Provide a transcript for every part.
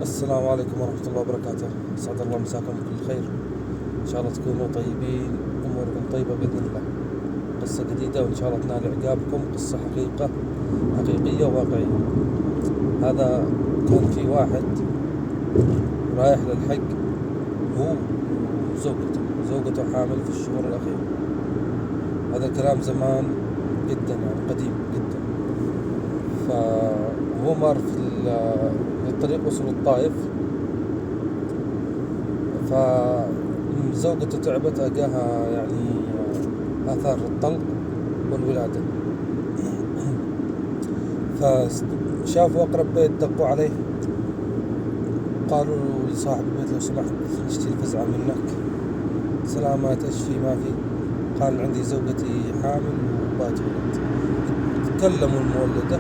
السلام عليكم ورحمة الله وبركاته. أسعد الله مساكم بكل خير، إن شاء الله تكونوا طيبين، أموركم طيبة بإذن الله. قصة جديدة وإن شاء الله تنال إعجابكم. قصة حقيقية وواقعية. هذا كان في واحد رايح للحج، هو وزوجته حامل في الشهور الأخيرة. هذا الكلام زمان جدا، يعني قديم جدا. فهو مر في الطريق، وصل الطائف، فزوجته تعبت، أجاها يعني آثار الطلق والولادة. فشافوا أقرب بيت، دقوا عليه، قالوا لصاحب البيت: لو سمحت نشتري فزعة منك، سلامات، ايش في ما في؟ قال: عندي زوجتي حامل وبات ولد. كلموا المولدة،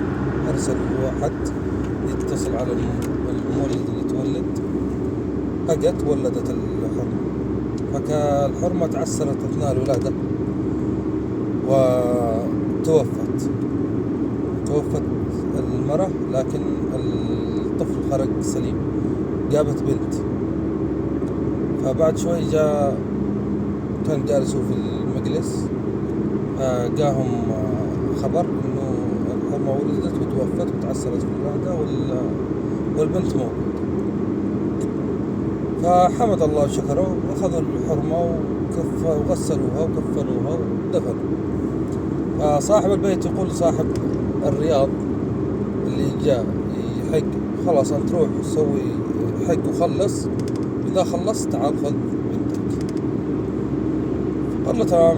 أرسلوا واحد يتصل على المولد اللي تولد. أجت ولدت الحرمة، فالحرمة تعسرت أثناء الولادة وتوفت المرأة، لكن الطفل خرج سليم. جابت بنت. فبعد شوي كان جالسوا في المجلس، جاهم خبر إنه الحرمة ولدت وتوفت وتعسرت في الولادة والبنت موجودة. فحمد الله وشكره، وأخذوا الحرمة وغسلوها وكفنوها ودفنوا. فصاحب البيت يقول صاحب الرياض اللي جاء يحج: خلاص أنت روح سوي حج وخلص، إذا خلصت تعال خذ بنتك. قال له: تمام،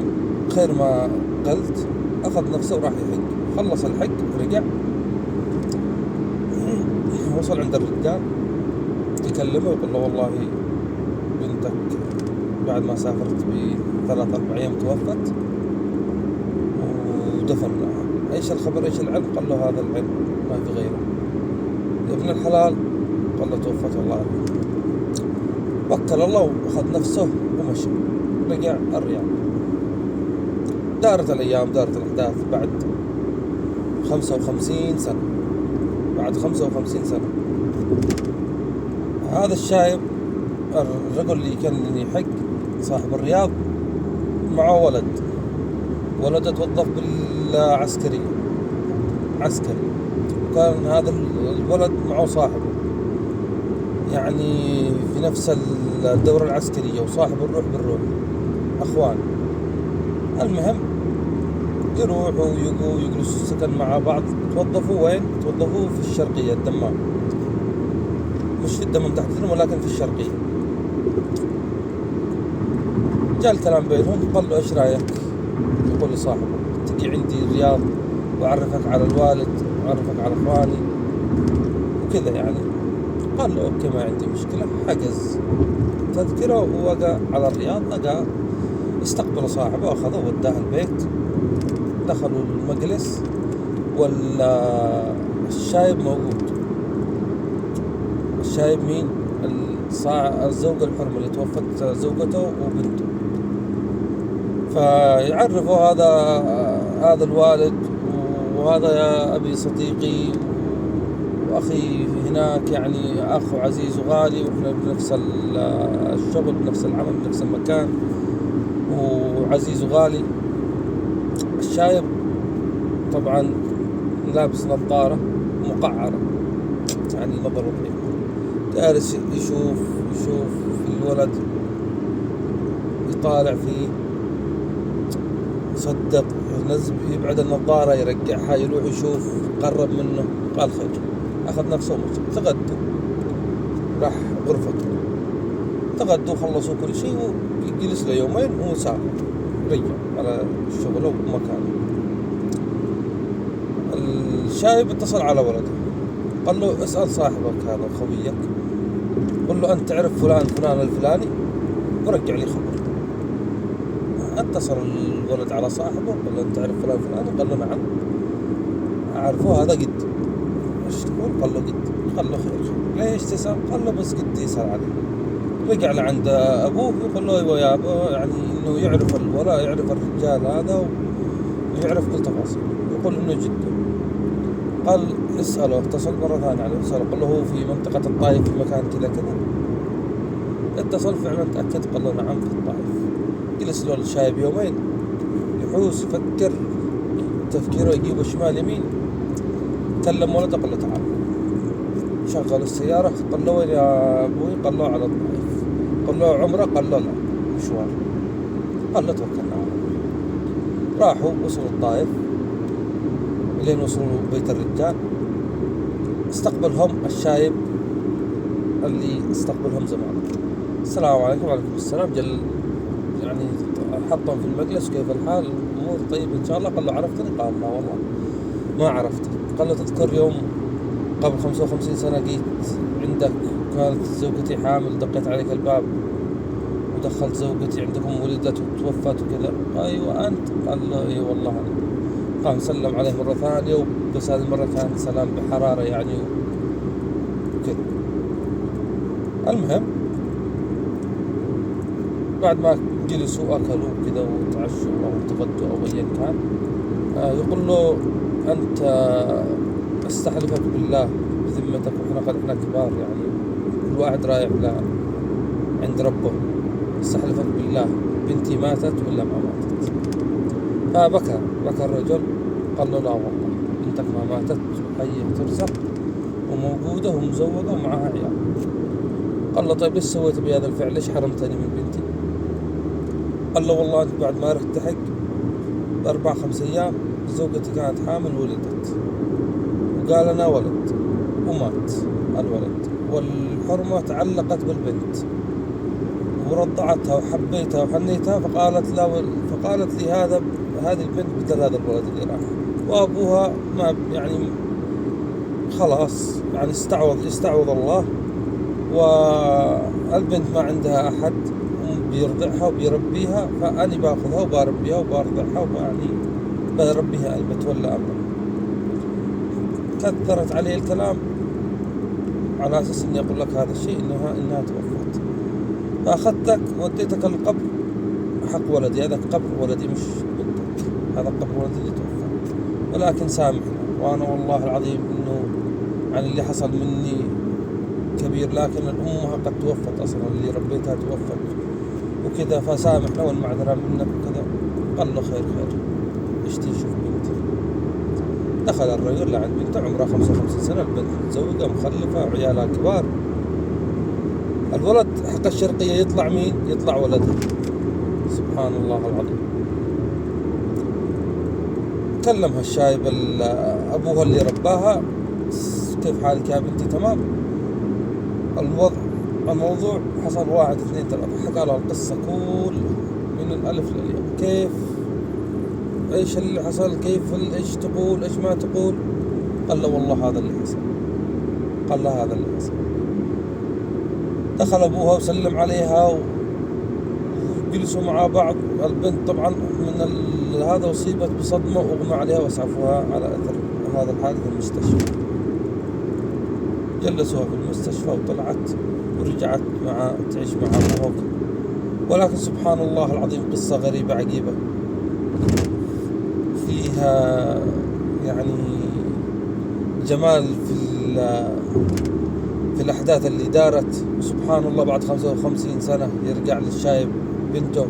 خير ما قلت. أخذ نفسه وراح يحج. خلص الحج، رجع، وصل عند الرجال، يكلمه ويقول له: والله بنتك بعد ما سافرت ب3-4 أيام توفت ودفناها. ايش الخبر، ايش العلم؟ قال له: هذا العلم، ما في غيره يا ابن الحلال. قال له: توفت الله عليك. وكل الله واخذ نفسه ومشى، رجع الرياض. دارت الأيام، دارت الأحداث. بعد 55 سنة، هذا الشايب، الرجل اللي كان يحج، صاحب الرياض، معه ولده توظف بالعسكرية، عسكري. وكان هذا الولد معه صاحبه، يعني في نفس الدورة العسكرية، وصاحب الروح بالروح، أخوان. المهم يروحوا ويجلسوا السكن مع بعض. توظفوا وين؟ توظفوا في الشرقية، الدمام، مش في الدمام تحت الدمام، ولكن في الشرقية. جاء الكلام بينهم، قال له: ايش رايك؟ يقول لصاحبه: تجي عندي الرياض وأعرفك على الوالد وأعرفك على اخواني وكذا يعني. قال له: اوكي، ما عندي مشكلة. حجز تذكرة ووقع على الرياض. استقبل صاحبه، أخذه وداه البيت. دخلوا المجلس والشايب موجود. الشايب مين؟ الزوجة الحرمة اللي توفت زوجته وبنته. فيعرفوا: هذا الوالد، وهذا يا أبي صديقي وأخي هناك، يعني أخ عزيز وغالي، وإحنا بنفس الشغل، بنفس العمل، بنفس المكان، وعزيز وغالي. الشايب طبعا لابس نظارة مقعرة، يعني نظر وضعي، جالس يشوف في الولد، يطالع فيه، صدق، يبعد النظارة، يرجعها، يروح يشوف، قرب منه. قال: خير. أخذ نفسه ومشى. تغدوا، راح غرفته، تغدوا، خلصوا كل شيء، وجلس له يومين وسافر، رجع على الشغل ومكانه. الشايب اتصل على ولده، قال له: اسأل صاحبك هذا خويك، قل له: أنت تعرف فلان الفلاني، ورجع لي خبر. اتصل الولد على صاحبه، قال له: أنت تعرف فلان الفلاني؟ قال له: نعم أعرفه، هذا جد. ايش تقول؟ قال له: جد. قال له: خير. ليش تسأل؟ قال له: بس جدي يسأل عليه. رجع لعند أبوه، يقول له: أيوة يا أبو، يعني إنه يعرف الولد، يعرف الرجال هذا، ويعرف كل تفاصيل، يقول إنه جده. قال: اسأله، اتصل مرة ثانية عليه اسأله، قل له هو في منطقة الطائف في مكان كذا كذا. اتصل فعلا تأكد، قال له نعم في الطائف. جلس له الشاي بيومين يحوس يفكر تفكيره يجيبه شمال يمين. كلم ولده قال له تعال. شغل السيارة، قال له وين يا أبوي؟ قال له على الطائف. قال له عمره؟ قال له لا مشوار. قال له توكلنا على الله. راحوا وصلوا الطائف، لين وصلوا بيت الرجال. استقبلهم الشايب اللي استقبلهم زمان. السلام عليكم. وعليكم السلام. جل يعني حطهم في المجلس، كيف الحال؟ الأمور طيب إن شاء الله. قال له عرفتني؟ قال لا والله ما عرفتك. قال له تذكر يوم قبل 55 سنة جيت عندك كانت زوجتي حامل، دقيت عليك الباب ودخلت زوجتي عندكم، ولدت وتوفت وكذا. أيوة أنت؟ قال له أي والله أنا. قام سلم عليه مرة ثانية، بس هذه المرة كان سلام بحرارة يعني وكذا. المهم بعد ما جلسوا أكلوا كذا وتعشوا أو تغدوا أو أيا كان، يقول له أنت أستحلفك بالله بذمتك، وإحنا كبار يعني، كل واحد رايح عند ربه، أستحلفك بالله بنتي ماتت ولا ما ماتت؟ فبكى الرجل. قال له لا والله بنتك ما ماتت، وحية ترزق وموجودة ومزوجة ومعها عيال. قال له طيب ليش سويت بهذا الفعل؟ ليش حرمتني من بنتي؟ قال له والله أنت بعد ما رحت تحج ب4-5 أيام زوجتي كانت حامل ولدت، وقال أنا ولد ومات الولد، والحرمة تعلقت بالبنت ورضعتها وحبيتها وحنيتها، فقالت لي هذه البنت بدل هذا الولد اللي راح، وأبوها ما يعني خلاص يعني استعوض الله، والبنت ما عندها أحد بيرضعها وبيربيها، فأنا باخذها وبربيها وبرضعها ويعني بربيها بتولى أمرها. كثرت عليه الكلام على أساس إني أقول لك هذا الشيء، إنها توفت، فأخذتك وديتك القبر حق ولدي، هذا قبر ولدي مش بنتك، هذا قبر ولدي اللي توفى، ولكن سامحنا. وأنا والله العظيم إنه عن اللي حصل مني كبير، لكن الأمها قد توفت أصلا، اللي ربيتها توفت وكذا، فسامحنا والمعذرة منك وكذا. قال له خير ايش تشوف بنتي؟ دخل الرجل لعند بنته عمرها 55 سنة، البنت متزوجة مخلفة وعيالها كبار. الولد حق الشرقية يطلع مين؟ يطلع ولدها. سبحان الله العظيم. كلمها الشايب أبوها اللي رباها، كيف حالك يا بنتي؟ تمام. الموضوع حصل 1 2 3، حكى لها القصة كلها من الألف للياء، كيف ايش اللي حصل، كيف ايش تقول ايش ما تقول. قال له والله هذا اللي حصل. قال له هذا اللي حصل. دخل أبوها وسلم عليها وجلسوا مع بعض. البنت طبعا من هذا أصيبت بصدمة وأغمى عليها وأسعفوها على أثر هذا الحادث المستشفى. جلسوها في المستشفى وطلعت ورجعت تعيش مع أبوها. ولكن سبحان الله العظيم قصة غريبة عجيبة، فيها يعني جمال في الأحداث اللي دارت. سبحان الله بعد 55 سنة يرجع للشايب بنته،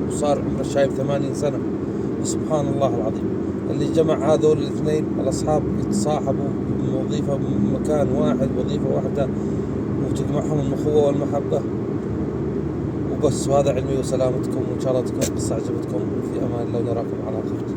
وصار عمر الشايب 80 سنة. سبحان الله العظيم اللي جمع هذول الاثنين الأصحاب يتصاحبوا وظيفة بمكان واحد، وظيفة واحدة، وتجمعهم الأخوة والمحبة وبس. وهذا علمي وسلامتكم، وإن شاء الله تكون القصة عجبتكم. في أمان الله، ونراكم على خير.